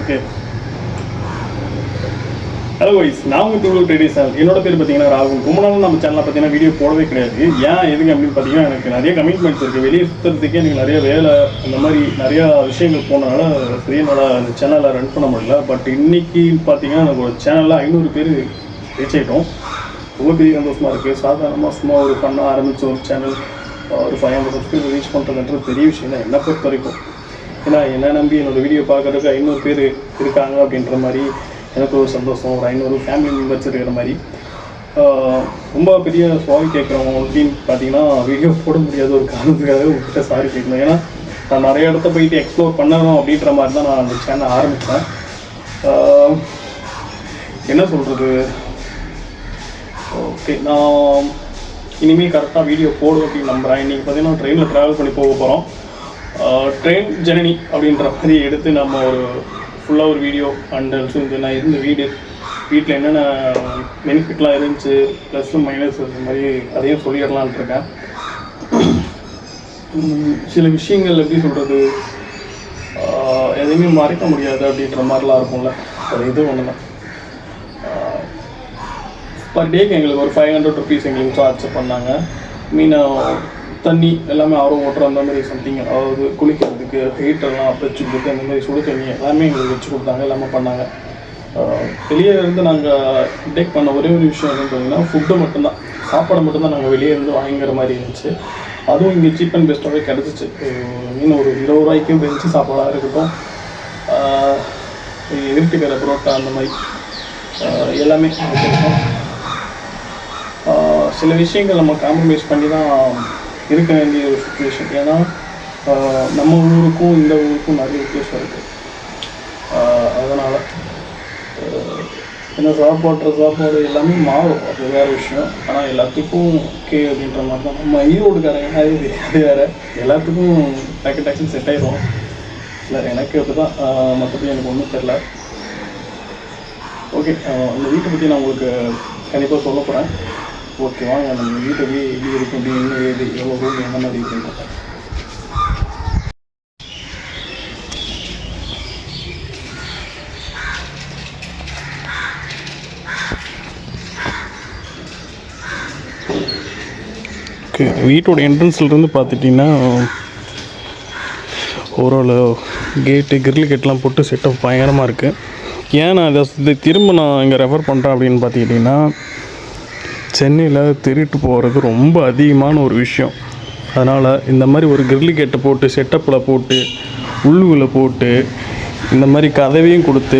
Okay, hello wise, நான் உங்கள் தூள் ட்ரெடிஷனல். என்னோட பேர் பார்த்தீங்கன்னா ராகுல். ரொம்ப நாள் நம்ம சேனலில் பார்த்தீங்கன்னா வீடியோ போடவே கிடையாது. ஏன் எதுக்கு அப்படின்னு பார்த்தீங்கன்னா, எனக்கு நிறைய கமிட்மெண்ட்ஸ் இருக்குது. வெளியே சுற்றுறதுக்கே எனக்கு நிறைய வேலை, இந்த மாதிரி நிறையா விஷயங்கள் போனதுனால பெரியனால அந்த சேனலை ரன் பண்ண முடியல. பட் இன்றைக்கி பார்த்தீங்கன்னா எனக்கு ஒரு சேனலில் 500 பேர் ரீச் ஆகிட்டோம். ரொம்ப பெரிய சந்தோஷமாக இருக்குது. சாதாரணமாக சும்மா ஒரு ஃபன்னாக ஆரம்பித்த ஒரு சேனல் ஒரு 500 சப்ஸ்கிரைபர் ரீச் பண்ணுறதுன்றது பெரிய விஷயம் தான் என்னை பொறுத்த வரைக்கும். ஏன்னா என்னை நம்பி என்னோடய வீடியோ பார்க்குறதுக்கு 500 பேர் இருக்காங்க அப்படின்ற மாதிரி எனக்கு ஒரு சந்தோஷம். ஒரு 500 ஃபேமிலி மெம்பர்ஸ் இருக்கிற மாதிரி. ரொம்ப பெரிய சாரி கேட்குறோம் அப்படின்னு பார்த்தீங்கன்னா, வீடியோ போட முடியாத ஒரு காரணத்துக்காக உங்கள்கிட்ட சாரி கேட்கணும். ஏன்னா நான் நிறைய இடத்த போயிட்டு எக்ஸ்ப்ளோர் பண்ணணும் அப்படின்ற மாதிரி தான் நான் அந்த சேனல் ஆரம்பித்தேன். என்ன சொல்கிறது, ஓகே, நான் இனிமேல் கரெக்டாக வீடியோ போடும் அப்படின்னு நம்புகிறேன். இன்றைக்கி பார்த்தீங்கன்னா ட்ரெயினில் ட்ராவல் பண்ணி போக போகிறோம். ட்ரெயின் ஜெர்னி அப்படின்ற மாதிரி எடுத்து நம்ம ஒரு ஃபுல்லாக ஒரு வீடியோ அண்ட் ஆல்சோ இந்த நான் இருந்த வீட்டில் என்னென்ன பெனிஃபிட்லாம் இருந்துச்சு, ப்ளஸ் மைனஸ் இந்த மாதிரி அதையும் சொல்லிடலான் இருக்கேன். சில விஷயங்கள் எப்படி சொல்கிறது, எதையுமே மறைக்க முடியாது அப்படின்ற மாதிரிலாம் இருக்கும்ல, அது இது ஒன்று தான். பர் டேக்கு எங்களுக்கு ஒரு 500 ருபீஸ் எங்களுக்கு சார்ஜ் பண்ணாங்க. தண்ணி எல்லாமே ஆர்வம் ஓட்டுற அந்த மாதிரி சம்திங், அதாவது குளிக்கிறதுக்கு ஹீட்டர்லாம் வச்சுக்கிறதுக்கு அந்த மாதிரி சுடு தண்ணி எல்லாமே எங்களுக்கு வச்சு கொடுத்தாங்க, எல்லாமே பண்ணாங்க. வெளியே இருந்து நாங்கள் டேக் பண்ண ஒரே ஒரு விஷயம் என்னன்னு பார்த்தீங்கன்னா, ஃபுட்டு மட்டும்தான், சாப்பாடு மட்டும்தான் நாங்கள் வெளியே இருந்து வாங்கிக்கிற மாதிரி இருந்துச்சு. அதுவும் இங்கே சீப் அண்ட் பெஸ்ட்டாகவே கிடச்சிச்சு. ஒரு 20 ரூபாய்க்கும் பெஞ்சு சாப்பாடாக இருக்கட்டும், இருட்டுக்கிற புரோட்டா அந்த மாதிரி எல்லாமே இருக்கும். சில விஷயங்கள் நம்ம காம்ப்ரமைஸ் பண்ணி தான் இருக்க வேண்டிய ஒரு சுச்சுவேஷன். ஏன்னா நம்ம ஊருக்கும் இந்த ஊருக்கும் நிறைய வித்தியாசம் இருக்குது. அதனால் ஏன்னா சாப்பாடு எல்லாமே மாறும், அது வேறு விஷயம். ஆனால் எல்லாத்துக்கும் ஓகே அப்படின்ற மாதிரி தான். நம்ம ஈரோடுக்காரங்க அது வேறு, எல்லாத்துக்கும் டக்குன்னு செட் ஆகிடும். இல்லை எனக்கு அப்படி தான், மற்றபடி எனக்கு ஒன்றும் தெரில. ஓகே, இந்த வீட்டை பற்றி நான் உங்களுக்கு கண்டிப்பாக சொல்ல போகிறேன். ஓகே, வாங்க நம்ம வீட்டை எப்படி இருக்கும், அப்படி என்ன ஏது, எவ்வளோ ரூம் என்ன மாதிரி இருக்குன்னு. ஓகே, வீட்டோட என்ட்ரன்ஸ்லேருந்து பார்த்துட்டிங்கன்னா ஓரளவு கேட்டு கிரில் கேட்லாம் போட்டு செட்டப் பயங்கரமாக இருக்குது. ஏன் நான் இதை திரும்ப நான் இங்கே ரெஃபர் பண்ணுறேன் அப்படின்னு பார்த்துக்கிட்டிங்கன்னா, சென்னையில் திருட்டு போகிறது ரொம்ப அதிகமான ஒரு விஷயம். அதனால் இந்த மாதிரி ஒரு கிரில் கேட்டை போட்டு செட்டப்பில் போட்டு உள்ளுக்குள்ளே போட்டு இந்த மாதிரி கதவையும் கொடுத்து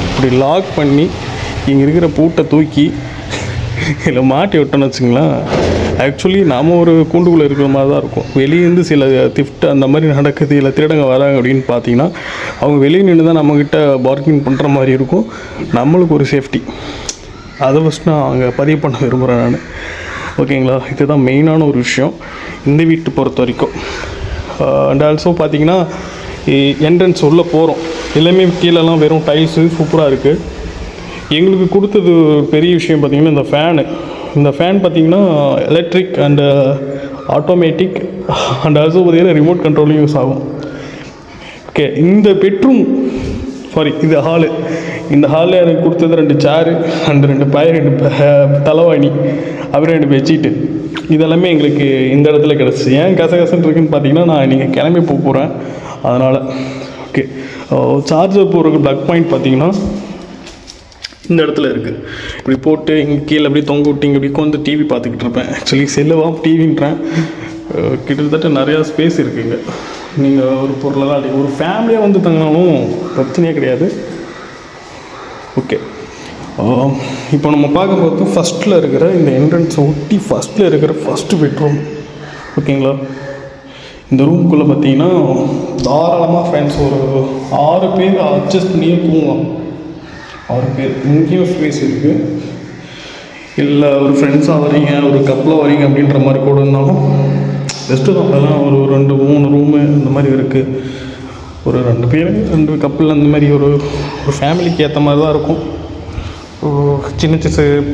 இப்படி லாக் பண்ணி இங்கே இருக்கிற பூட்டை தூக்கி இதில் மாட்டி விட்டோன்னு வச்சுங்களேன், ஆக்சுவலி நாம் ஒரு கூண்டுக்குள்ளே இருக்கிற மாதிரி தான் இருக்கும். வெளியேருந்து சில திஃப்ட் அந்த மாதிரி நடக்குது, இல்லை திருடங்க வராங்க அப்படின்னு பார்த்தீங்கன்னா, அவங்க வெளியே நின்று தான் நம்மக்கிட்ட பார்கிங் பண்ணுற மாதிரி இருக்கும். நம்மளுக்கு ஒரு சேஃப்டி, அதை ஃபஸ்ட் நான் அங்கே பதிவு பண்ண விரும்புகிறேன் நான். ஓகேங்களா, இதுதான் மெயினான ஒரு விஷயம் இந்த வீட்டை பொறுத்த வரைக்கும். அண்ட் ஆல்சோ பார்த்திங்கன்னா, என்ட்ரன்ஸ் உள்ளே போகிறோம், எல்லாமே கீழெல்லாம் வெறும் டைல்ஸு சூப்பராக இருக்குது. எங்களுக்கு கொடுத்தது பெரிய விஷயம் பார்த்திங்கன்னா இந்த ஃபேன் பார்த்திங்கன்னா electric and automatic and also பார்த்திங்கன்னா ரிமோட் கண்ட்ரோலும் யூஸ் ஆகும். ஓகே, இந்த பெட்ரூம் இது ஹாலு. இந்த ஹாலில் எனக்கு கொடுத்தது 2 சேரு அண்டு 2 2 தலைவாணி, அப்புறம் 2 பெட்ஷீட்டு. இதெல்லாமே எங்களுக்கு இந்த இடத்துல கிடச்சி. ஏன் கசகசன்னு இருக்குன்னு பார்த்தீங்கன்னா, நான் நீங்கள் கிளம்பி போகிறேன் அதனால். ஓகே, சார்ஜர் போகிறதுக்கு ப்ளக் பாயிண்ட் பார்த்தீங்கன்னா இந்த இடத்துல இருக்குது. இப்படி போட்டு இங்கே கீழே அப்படியே தொங்க விட்டு இங்கே இப்படி வந்து டிவி பார்த்துக்கிட்டு இருப்பேன். ஆக்சுவலி செல்லுவாக டிவின்றேன். கிட்டத்தட்ட நிறையா ஸ்பேஸ் இருக்குங்க. நீங்கள் ஒரு பொருளெல்லாம் ஒரு ஃபேமிலியாக வந்து தங்கினாலும் பிரச்சனையே கிடையாது. ஓகே, இப்போ நம்ம பார்க்கும்போது ஃபஸ்ட்டில் இருக்கிற இந்த என்ட்ரன்ஸை ஒட்டி ஃபஸ்ட்டில் இருக்கிற ஃபஸ்ட்டு பெட்ரூம். ஓகேங்களா, இந்த ரூம்குள்ளே பார்த்தீங்கன்னா தாராளமாக ஃப்ரெண்ட்ஸ் ஒரு 6 பேர் அட்ஜஸ்ட் பண்ணியே தூங்கலாம். 6 பேர் இங்கேயும் ஸ்பேஸ் இருக்குது. இல்லை ஒரு ஃப்ரெண்ட்ஸாக வரீங்க, ஒரு கப்பலாக வரீங்க அப்படின்ற மாதிரி கூட இருந்தாலும் பெஸ்ட்டு தான். அதெல்லாம் ஒரு 2-3 ரூமு இந்த மாதிரி இருக்குது. ஒரு 2 பேர் 2 கப்பல் அந்த மாதிரி ஒரு ஃபேமிலிக்கு ஏற்ற மாதிரி தான் இருக்கும். சின்ன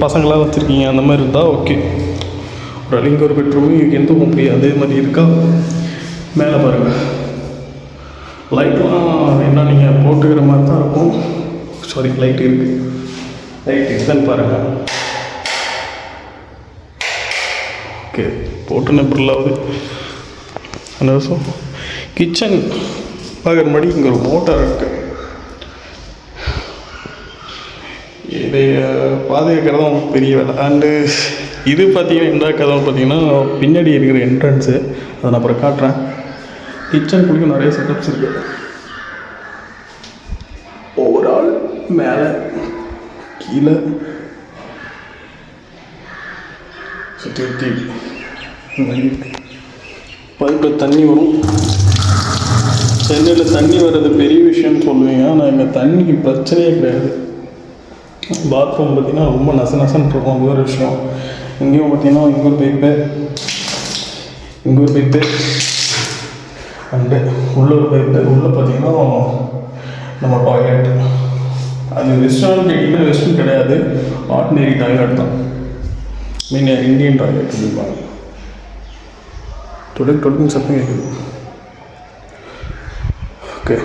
பசங்களாக வச்சுருக்கீங்க அந்த மாதிரி இருந்தால் ஓகே. ஒரு இங்கே ஒரு பெட்ரூமு எந்த முடியாது அதே மாதிரி இருக்கா. மேலே பாருங்கள் லைட்லாம் எல்லாம் நீங்கள் போட்டுக்கிற மாதிரி தான் இருக்கும். சாரி, லைட் இருக்குது, லைட் இருக்குதுன்னு பாருங்கள். ஓகே, போட்டுன்னு பொருளாவது அந்த வருஷம் கிச்சன் பார்க்குற மாதிரி இங்கே ஒரு மோட்டார் இருக்குது. இதை பாதுகாக்கிறது தான் பெரிய வேலை. அண்டு இது பார்த்தீங்கன்னா இந்த கதவு பார்த்தீங்கன்னா பின்னாடி இருக்கிற என்ட்ரன்ஸு, அதை நான் அப்புறம் காட்டுறேன். கிச்சனுக்குள்ளேயும் நிறைய செட்டப்ஸ் இருக்குது. ஓவரால் மேலே கீழே சுற்றி சுற்றி பைப்பில் தண்ணி வரும். சென்னையில் தண்ணி வர்றது பெரிய விஷயம்னு சொல்லுவீங்க, ஆனால் இங்கே தண்ணிக்கு பிரச்சனையே கிடையாது. பாத்ரூம் பார்த்திங்கன்னா ரொம்ப நசன்னு இருக்கும், அது ஒரு விஷயம். இங்கேயும் பார்த்திங்கன்னா இங்கே ஒரு பைப்பு, இங்கே ஒரு பைப்பு, அண்டு உள்ள ஒரு பைப்பு. உள்ளே பார்த்திங்கன்னா நம்ம டாய்லெட். அது வெஸ்டர்ன் கேட்டிங்கன்னா வெஸ்டர்ன் கிடையாது, ஆர்டினரி டாய்லெட் தான். மீன் இந்தியன் டாய்லெட் சொல்லிப்பாங்க. தொடுக்குன்னு சத்தம் கேட்குது. ஓகே,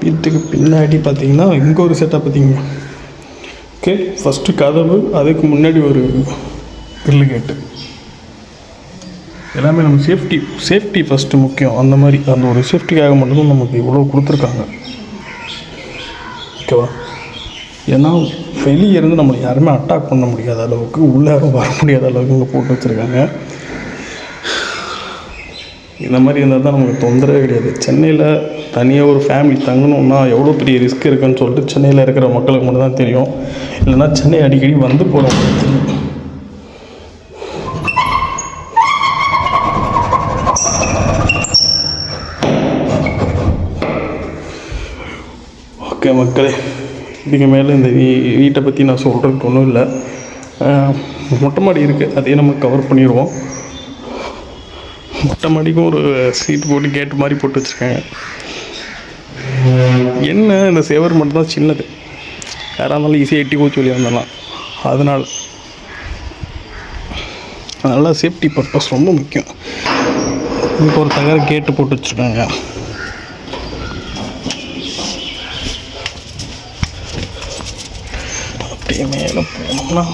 வீட்டுக்கு பின்னாடி பார்த்தீங்கன்னா இங்கே ஒரு செட்டப் பார்த்தீங்க. ஓகே, ஃபஸ்ட்டு கதவு, அதுக்கு முன்னாடி ஒரு கிரில்லு கேட்டு. எல்லாமே நம்ம சேஃப்டி ஃபஸ்ட்டு முக்கியம். அந்த மாதிரி அந்த ஒரு சேஃப்டிக்காக மட்டும்தான் நமக்கு இவ்வளோ கொடுத்துருக்காங்க. ஓகேவா? ஏன்னா வெளியே இருந்து நம்மளை யாருமே அட்டாக் பண்ண முடியாத அளவுக்கு, உள்ளே யாரும் வர முடியாத அளவுக்கு இங்கே போட்டு வச்சுருக்காங்க. இந்த மாதிரி இருந்தால் தான் நமக்கு தொந்தரவே கிடையாது. சென்னையில் தனியாக ஒரு ஃபேமிலி தங்கணுன்னா எவ்வளோ பெரிய ரிஸ்க் இருக்குதுன்னு சொல்லிட்டு சென்னையில் இருக்கிற மக்களுக்கு மட்டும் தான் தெரியும். இல்லைன்னா சென்னை அடிக்கடி வந்து போகிறவங்களுக்கு தெரியும். ஓகே மக்களே, இதுக்கு மேலே இந்த வீட்டை பற்றி நான் சொல்கிறதுக்கு ஒன்றும் இல்லை. மொட்டை மாடி இருக்குது, அதையே நம்ம கவர் பண்ணிடுவோம். மொட்டை மாடிக்கும் ஒரு சீட் போட்டு கேட்டு மாதிரி போட்டு வச்சுருக்காங்க. என்ன இந்த சேவர் மட்டும்தான் சின்னது, யாராக இருந்தாலும் ஈஸியாக எட்டி கூச்சி வெளியே வந்துடலாம். அதனால் சேஃப்டி பர்பஸ் ரொம்ப முக்கியம். இப்போ ஒரு தகர கேட்டு போட்டு வச்சுருக்காங்க. அப்படியே மேலே போனோம்னா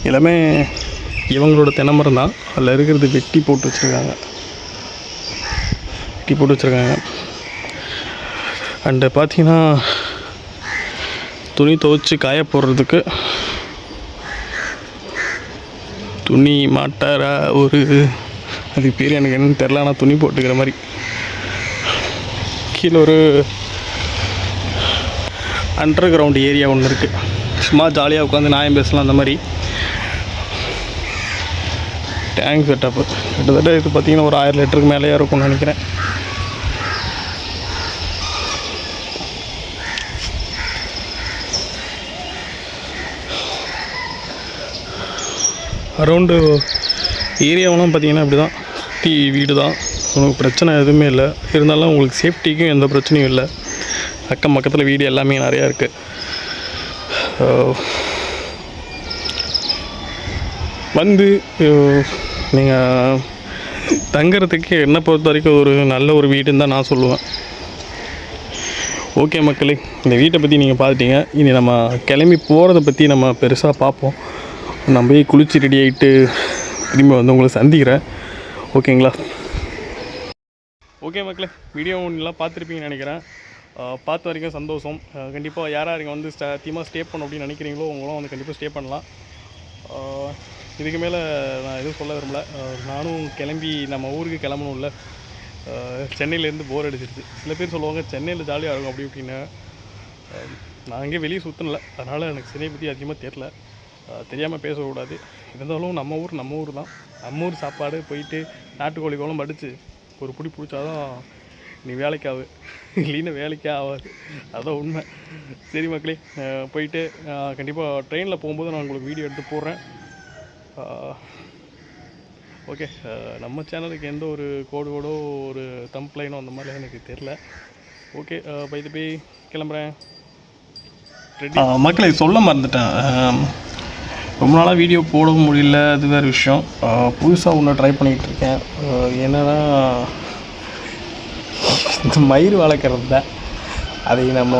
எல்லாமே இவங்களோட தென்னைமரம் தான். அதில் இருக்கிறது வெட்டி போட்டு வச்சுருக்காங்க. அண்டு பார்த்தீங்கன்னா துணி துவைச்சி காய போடுறதுக்கு துணி மாட்டாரா ஒரு, அதுக்கு பேர் எனக்கு என்னன்னு தெரில, ஆனால் துணி போட்டுக்கிற மாதிரி. கீழே ஒரு அண்டர் கிரவுண்ட் ஏரியா ஒன்று இருக்குது. சும்மா ஜாலியாக உட்காந்து நியாயம் பேசலாம். அந்த மாதிரி டேங்க் செட்டப்பு கிட்டத்தட்ட இது பார்த்திங்கன்னா ஒரு 1000 லிட்டருக்கு மேலேயே இருக்கும்னு நினைக்கிறேன். அரௌண்டு ஏரியாவெலாம் பார்த்திங்கன்னா இப்படி தான், சுற்றி வீடு தான். உங்களுக்கு பிரச்சனை எதுவுமே இல்லை. இருந்தாலும் உங்களுக்கு சேஃப்டிக்கும் எந்த பிரச்சனையும் இல்லை. அக்கம் பக்கத்தில் வீடு எல்லாமே நிறையா இருக்குது. வந்து நீங்கள் தங்கிறதுக்கு என்னை பொறுத்த வரைக்கும் ஒரு நல்ல ஒரு வீடுன்னு தான் நான் சொல்லுவேன். ஓகே மக்களே, இந்த வீட்டை பற்றி நீங்கள் பார்த்துட்டீங்க. இனி நம்ம கிளம்பி போகிறத பற்றி நம்ம பெருசாக பார்ப்போம். நான் போய் குளிச்சு ரெடி ஆகிட்டு திரும்பி வந்து உங்களை சந்திக்கிறேன். ஓகேங்களா? ஓகே மக்களே, வீடியோ ஒன்றுலாம் பார்த்துருப்பீங்கன்னு நினைக்கிறேன். பார்த்த வரைக்கும் சந்தோஷம். கண்டிப்பாக யாராக இங்கே வந்து அதிகமாக ஸ்டே பண்ணணும் அப்படின்னு நினைக்கிறீங்களோ அவங்களாம் வந்து கண்டிப்பாக ஸ்டே பண்ணலாம். இதுக்கு மேலே நான் எதுவும் சொல்ல விரும்பல. நானும் கிளம்பி நம்ம ஊருக்கு கிளம்பணும்ல. சென்னையிலேருந்து போர் அடிச்சிருச்சு. சில பேர் சொல்லுவாங்க சென்னையில் ஜாலியாக இருக்கும் அப்படி இப்படின்னு. நான் அங்கேயே வெளியே சுற்றினல, அதனால் எனக்கு சென்னையை பற்றி அதிகமாக தெரில. தெரியாமல் பேசக்கூடாது. இருந்தாலும் நம்ம ஊர் தான். நம்ம ஊர் சாப்பாடு போயிட்டு நாட்டுக்கோழி குழம்பு அடித்து ஒரு பிடி பிடிச்சாதான் நீ வேலைக்காகு, இல்லைன்னா வேலைக்கே ஆகாது. அதுதான் உண்மை. சரி மக்களே, போயிட்டு கண்டிப்பாக ட்ரெயினில் போகும்போது நான் உங்களுக்கு வீடியோ எடுத்து போடுறேன். ஓகே, நம்ம சேனலுக்கு எந்த ஒரு கோடோ ஒரு தம்ப்லைனோ அந்த மாதிரிலாம் எனக்கு தெரில. ஓகே பை தி பை கிளம்புறேன். மக்களை சொல்ல மறந்துட்டேன். ரொம்ப நாளாக வீடியோ போட முடியல, அது வேறு விஷயம். புதுசாக ஒன்று ட்ரை பண்ணிகிட்ருக்கேன். என்னென்னா இந்த மயிர் வளர்க்குறது தான். அதை நம்ம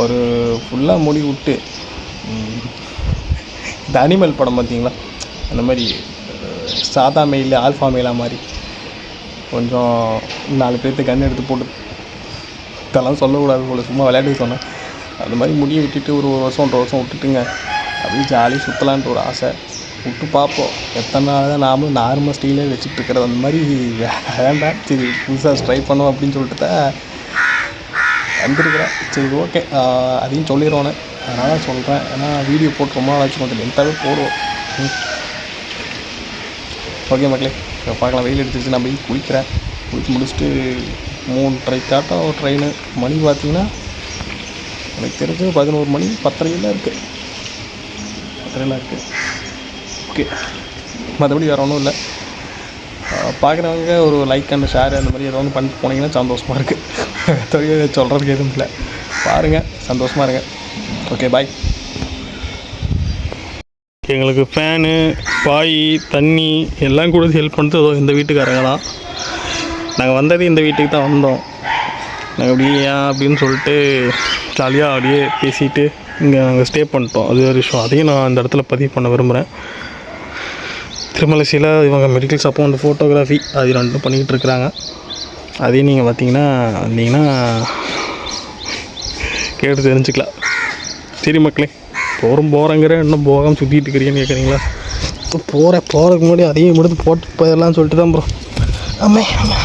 ஒரு ஃபுல்லாக முடி விட்டு இந்த அனிமல் படம் பார்த்தீங்களா, அந்த மாதிரி சாதா மெயில் ஆல்ஃபா மெயிலாக மாதிரி கொஞ்சம் 4 பேர்த்து கண் எடுத்து போட்டு, இதெல்லாம் சொல்லக்கூடாது போல, சும்மா விளையாட்டுக்கு சொன்னேன். அந்த மாதிரி முடியை விட்டுட்டு ஒரு வருஷம் 1.5 வருஷம் விட்டுட்டுங்க, அப்படியே ஜாலியாக சுற்றலான்ட்டு ஒரு ஆசை. விட்டு பார்ப்போம் எத்தனை நாள் தான் நாமளும் நார்மல் ஸ்டீலே வச்சுட்டு இருக்கிறது. அந்த மாதிரி வேண்டாம், சரி புதுசாக ட்ரை பண்ணுவோம் அப்படின்னு சொல்லிட்டு தான் வந்துருக்குறேன். சரி ஓகே, அதையும் சொல்லிடுவோன்னு அதனால் சொல்கிறேன். ஏன்னா வீடியோ போட்டு ரொம்ப நாள் ஆச்சு, கொஞ்சம் லென்த்தாகவே போடுவோம். ஓகே மக்களே, பார்க்கலாம். வெயில் எடுத்துச்சு, நான் போய் குளிக்கிறேன். குளிச்சு முடிச்சுட்டு 3:30 ஒரு ட்ரெயின். மணி பார்த்திங்கன்னா எனக்கு தெரிஞ்சு 11 மணி 10:30 இருக்குது. 10:30 இருக்குது. ஓகே, மற்றபடி வேறு ஒன்றும் இல்லை. பார்க்குறவங்க ஒரு லைக் அண்ட் ஷேர் அந்த மாதிரி ஏதோ ஒன்று பண்ணிட்டு போனீங்கன்னா சந்தோஷமாக இருக்குது. சொல்கிறதுக்கு எதுவும் இல்லை. பாருங்கள், சந்தோஷமாக இருங்க. ஓகே, பாய். எங்களுக்கு ஃபேனு, பாய், தண்ணி எல்லாம் கூட ஹெல்ப் பண்ணிட்டு ஏதோ இந்த வீட்டுக்காரங்க தான். நாங்கள் வந்தது இந்த வீட்டுக்கு தான் வந்தோம். நாங்கள் அப்படியே ஏன் அப்படின்னு சொல்லிட்டு ஜாலியாக அப்படியே பேசிட்டு இங்கே நாங்கள் ஸ்டே பண்ணிட்டோம். அது ஒரு விஷயம், அதையும் நான் அந்த இடத்துல பதிவு பண்ண விரும்புகிறேன். திருமலைசியில் இவங்க மெடிக்கல் ஷாப்பும் அந்த ஃபோட்டோகிராஃபி அது 2 பண்ணிக்கிட்டு இருக்கிறாங்க. அதையும் நீங்கள் பார்த்தீங்கன்னா வந்தீங்கன்னா கேட்டு தெரிஞ்சுக்கலாம். சரி மக்களே, போகிறேங்கிற இன்னும் போகாமல் சுற்றிட்டு இருக்கிறீங்கன்னு கேட்குறீங்களா? இப்போ போகிறதுக்கு முன்னாடி அதையும் முடித்து போட்டு போயிடலான்னு சொல்லிட்டு தான் ப்ரோ. ஆமாம் ஆமாம்.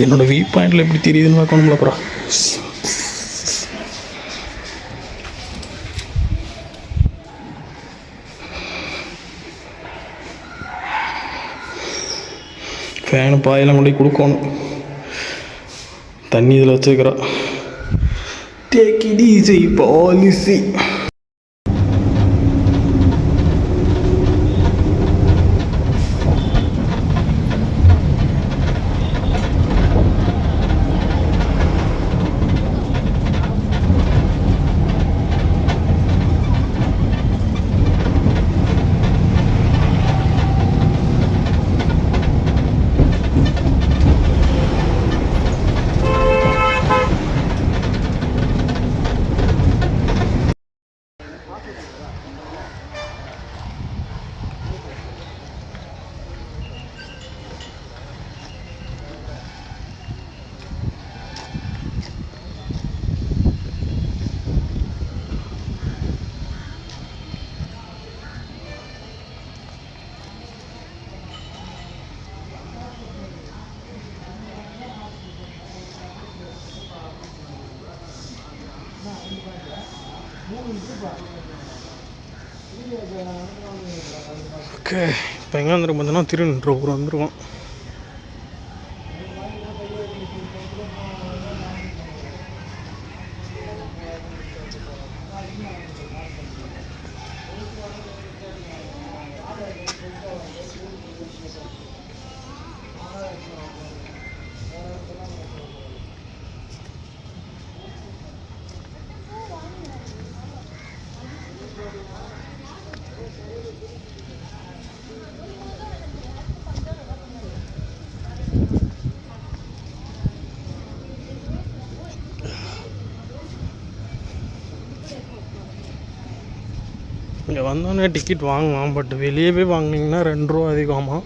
என்னோடய வியூ பாயிண்டில் எப்படி தெரியுதுன்னு பார்க்கணும்ல அப்புறம். ஃபேனு பாயெல்லாம் கொண்டு போய் கொடுக்கணும். தண்ணி இதில் வச்சுருக்கிறோம். Take it easy policy. Okay, இப்போ எங்கே வந்துடும் பார்த்தோன்னா திருநெல்வேலி வந்துருக்கோம். இங்கே வந்தோடனே டிக்கெட் வாங்கலாம், பட் வெளியே போய் வாங்கினீங்கன்னா 2 ரூபா அதிகமாக.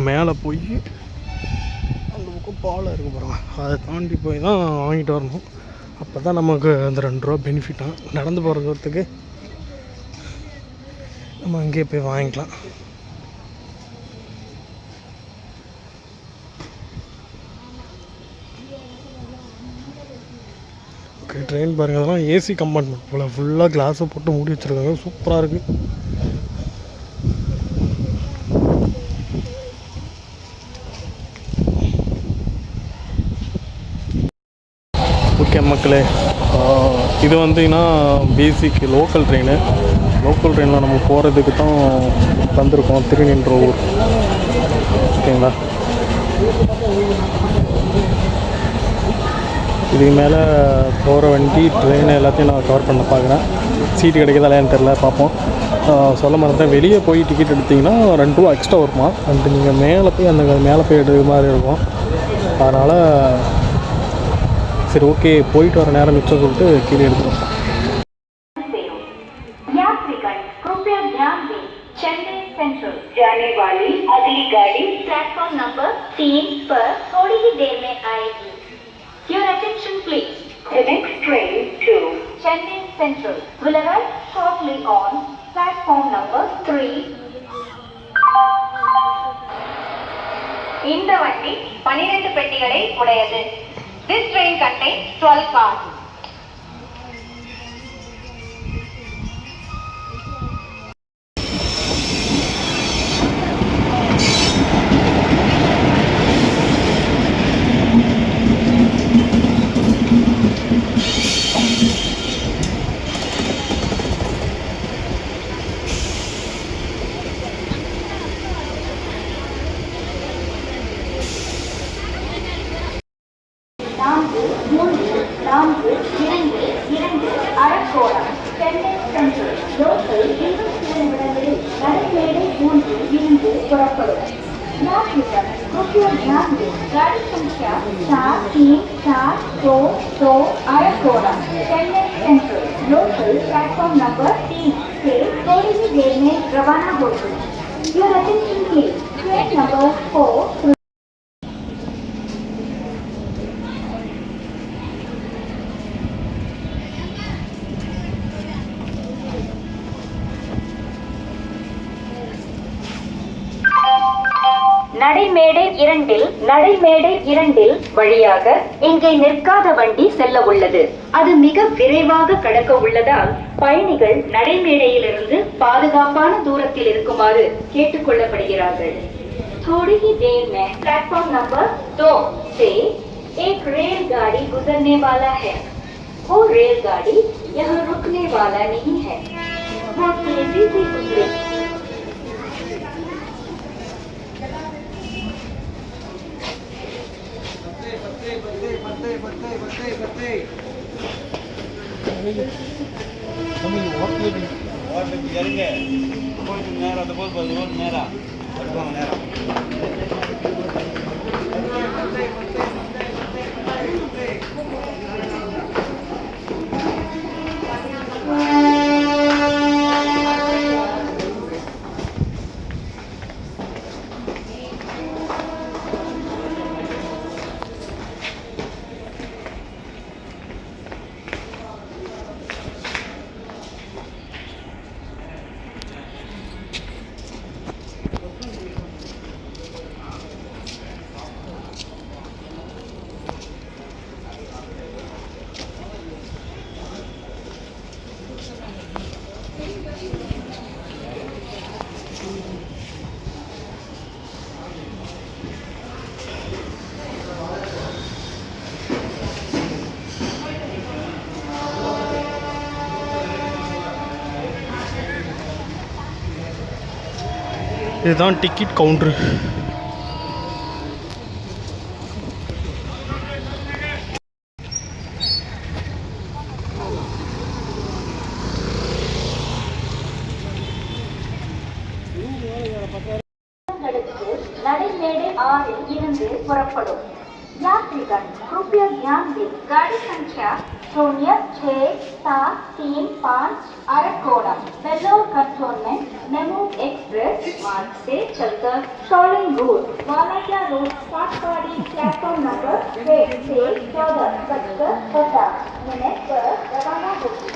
மேலே போய் அந்த பக்கம் பாலம் இருக்குது பாருங்க, அதை தாண்டி போய் தான் வாங்கிட்டு வரணும். அப்போ தான் நமக்கு அந்த 2 ரூபா பெனிஃபிட்டாக. நடந்து போகிறதுக்கு நம்ம அங்கேயே போய் வாங்கிக்கலாம். ஓகே, ட்ரெயின் பாருங்கள், அதெல்லாம் ஏசி கம்பார்ட்மெண்ட் போல் ஃபுல்லாக கிளாஸை போட்டு மூடி வச்சுருக்காங்க. சூப்பராக இருக்குது. ஓகே மக்களே, இது வந்துன்னா பேசிக் லோக்கல் ட்ரெயினில் நம்ம போகிறதுக்கு தான் வந்திருக்கோம். திருநின்றவூர். ஓகேங்களா, இதுக்கு மேலே போகிற வண்டி ட்ரெயின் எல்லாத்தையும் நான் கவர் பண்ண பார்க்குறேன். சீட்டு கிடைக்கிறதா இல்லையான்னு தெரில, பார்ப்போம். சொல்ல மாட்டேன், வெளியே போய் டிக்கெட் எடுத்திங்கன்னா 2 ரூபா எக்ஸ்ட்ரா வருமா. நீங்கள் மேலே போய் மேலே போய் எடுக்கிற மாதிரி இருக்கும். அதனால் சரி ஓகே, போயிட்டு வர நேரம் மிச்சம் சொல்லிட்டு கீழே எடுத்துருவோம். चेन्नई सेंट्रल जाने वाली अगली गाड़ी प्लेटफॉर्म नंबर 3 पर थोड़ी ही देर में आएगी. Your attention please. The next train to Chennai Central will arrive shortly on platform number 3. இந்த வண்டி 12 பெட்டிகளை உடையது. This train contains 12 cars. Arakkonam Chennai central local 22 நிமிடங்களில் நடைமேடை 3 இருந்து புறப்படும். कृपया ध्यान दें, गाड़ी संख्या 4342 Arakkonam Chennai central local platform number 3 से थोड़ी ही देर में रवाना होगी. Your attention please. Train number 4. நடைமேடை இரண்டில் வழியாக இங்கே நிற்காத வண்டி செல்ல உள்ளது. அது மிக விரைவாக கடக்க உள்ளதால் பயணிகள் நடைமேடையிலிருந்து பாதுகாப்பான தூரத்தில் இருக்குமாறு கேட்டுக்கொள்ளப்படுகிறார்கள். थोड़ी ही देर में प्लेटफॉर्म नंबर 2 से एक रेलगाड़ी गुजरने वाला है. वो रेलगाड़ी यहाँ रुकने वाला नहीं है. वो तेजी से गुजरेगी. இதுதான் டிக்கெட் கவுண்டரு. நடைமேடை 6 இருந்து புறப்படும். यात्रीगण कृपया ध्यान दें, गाड़ी संख्या 0635 Arakkonam Vellore cantonment MEMU express मार्ग से चलकर शॉलिंग रूट वालाया रोड पाटवाड़ी प्लेटफॉर्म नंबर 6 से 14:50 पर रवाना होगी.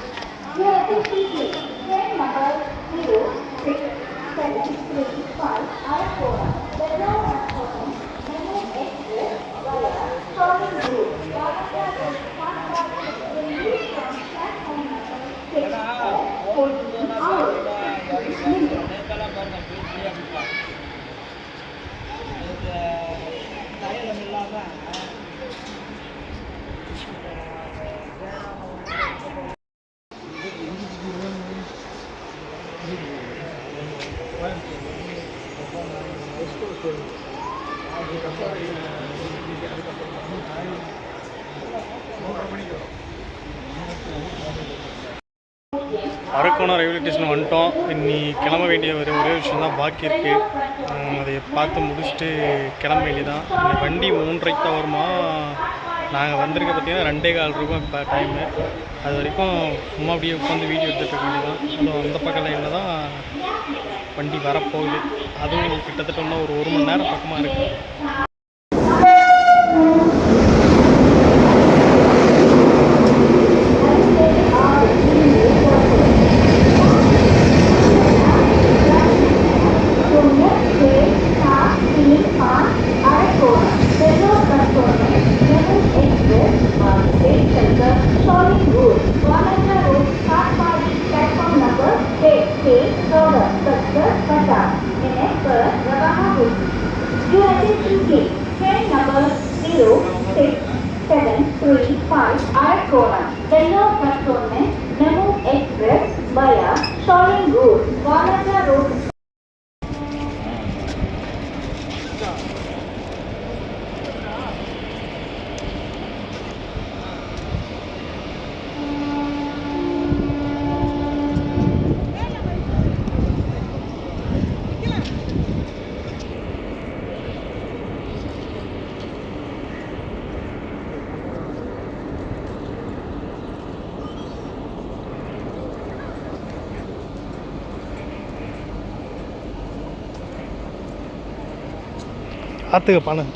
यह train number 0675 Arakkonam Vellore cantonment MEMU express वाला शॉलिंग रूट वालाया रोड पाटवाड़ी प्लेटफॉर्म नंबर 6 தைலம் இல்லாமல் அரக்கோணம் ரயில்வே ஸ்டேஷன் வந்துட்டோம். இன்னி கிளம்ப வேண்டிய ஒரே விஷயம் தான் பாக்கி இருக்குது. அதை பார்த்து முடிச்சுட்டு கிளம்ப வேண்டியதான். இந்த வண்டி 3:30 தான் வருமா. நாங்கள் வந்திருக்க பார்த்தீங்கன்னா 2:15 இருக்கும் இப்போ டைமு. அது வரைக்கும் சும்மா அப்படியே உட்காந்து வீடியோ எடுத்துகிட்டு இருக்க வேண்டியதான். அதுவும் அந்த பக்கம் லைனில் தான் வண்டி வரப்போகுது. அதுவும் கிட்டத்தட்ட இன்னும் ஒரு 1 மணி நேரம் பக்கமாக இருக்குது. Train number 0675 Arakoram, Vellore Platform, Nemo Express via Shoring Road, Vanaka Road. ஆற்றுக்கு பணம்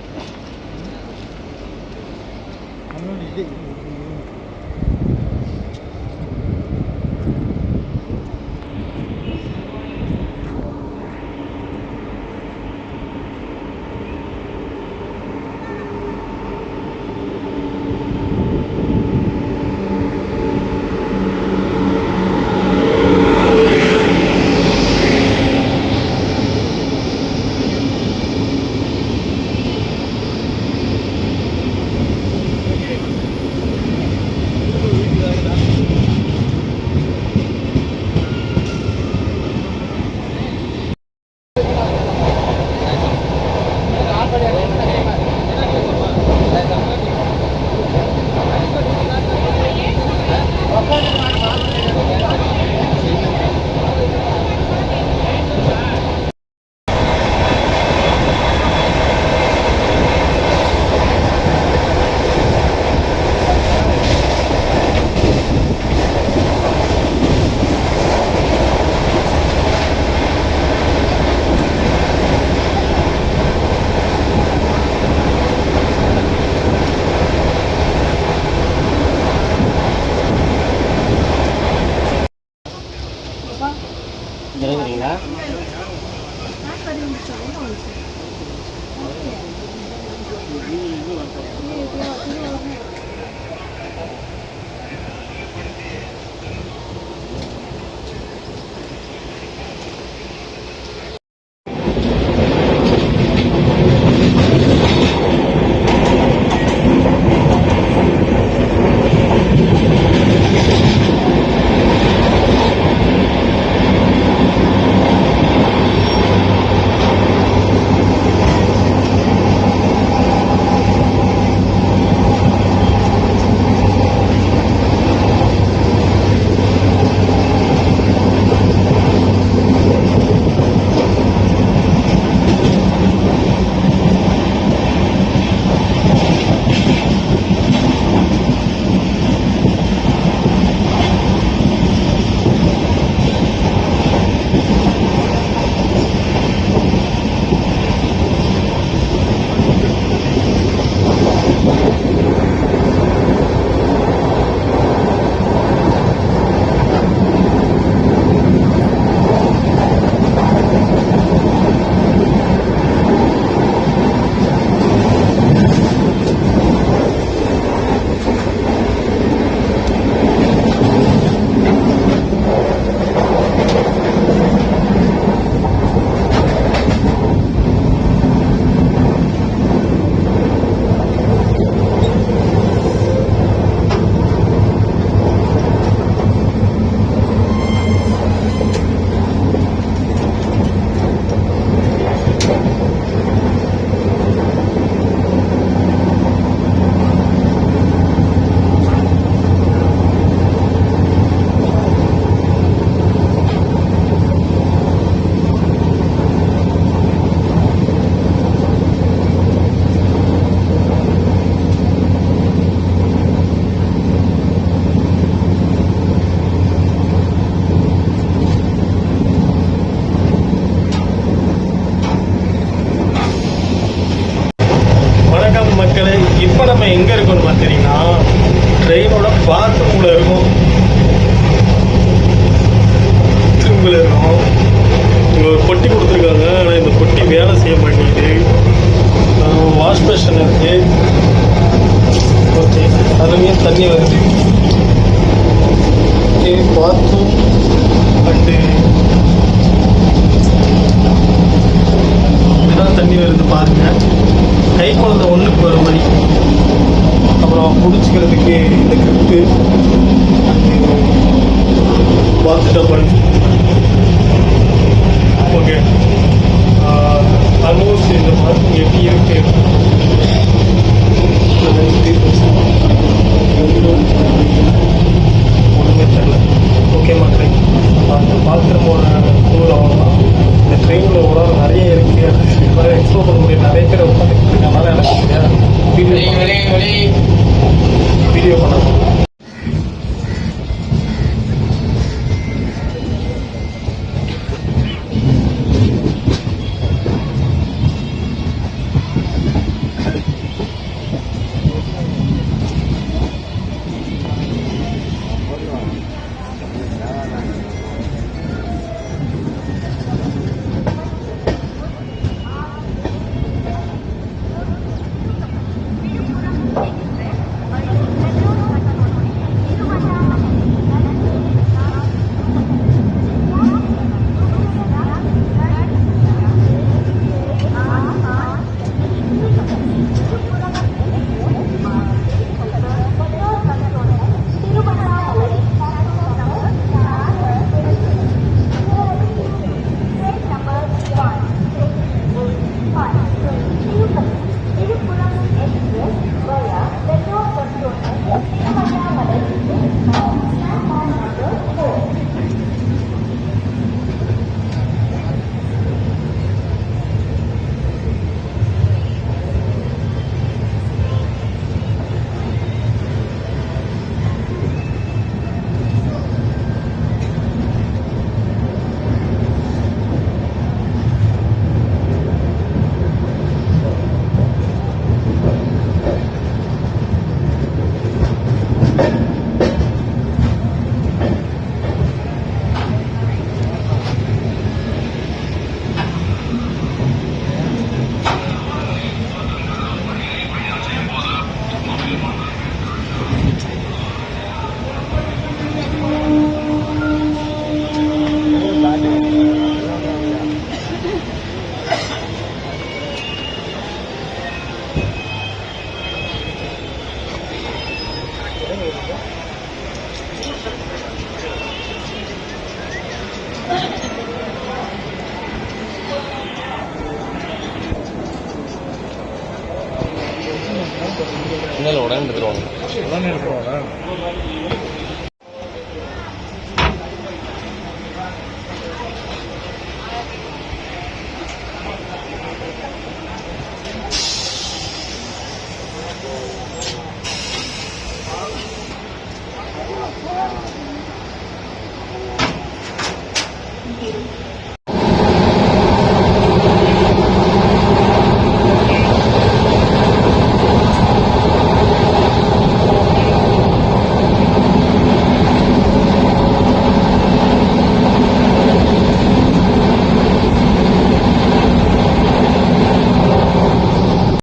ட்ரெயினோட பாத்ரூமில் இருக்கும், பாத்ரூமில் இருக்கும். இங்கே ஒரு பொட்டி கொடுத்துருக்காங்க, ஆனால் இந்த பொட்டி வேலை செய்ய மாட்டேங்குது. வாஷ் பேஷன் இருக்குது. ஓகே, அதுலேயும் தண்ணி வருது. ஓகே, பாத்ரூம் அண்டு இப்படிதான் தண்ணி வருது பாருங்கள். கை குழந்தை ஒன்றுக்கு வர மாதிரி. அப்புறம் பிடிச்சிக்கிறதுக்கு இந்த கிரிப்பு, பாத்து டப்பல். ஓகே, ஆல்மோஸ்ட் இந்த பாத்ரூம் எப்படி இருக்கு ஒன்றுமே தெரியல. ஓகே மக்களே, அந்த பாத்ரூமோட டூர் அவ்வளோதான். இந்த ட்ரெயினில் ஒரு நிறைய இருக்குது, அது எக்ஸ்ப்ளோர் பண்ண முடியும். நிறைய பேர் உட்காந்துட்டு இருக்கனால எனக்கு வீடியோ பண்ணணும். உடனே எடுத்துருவாங்க.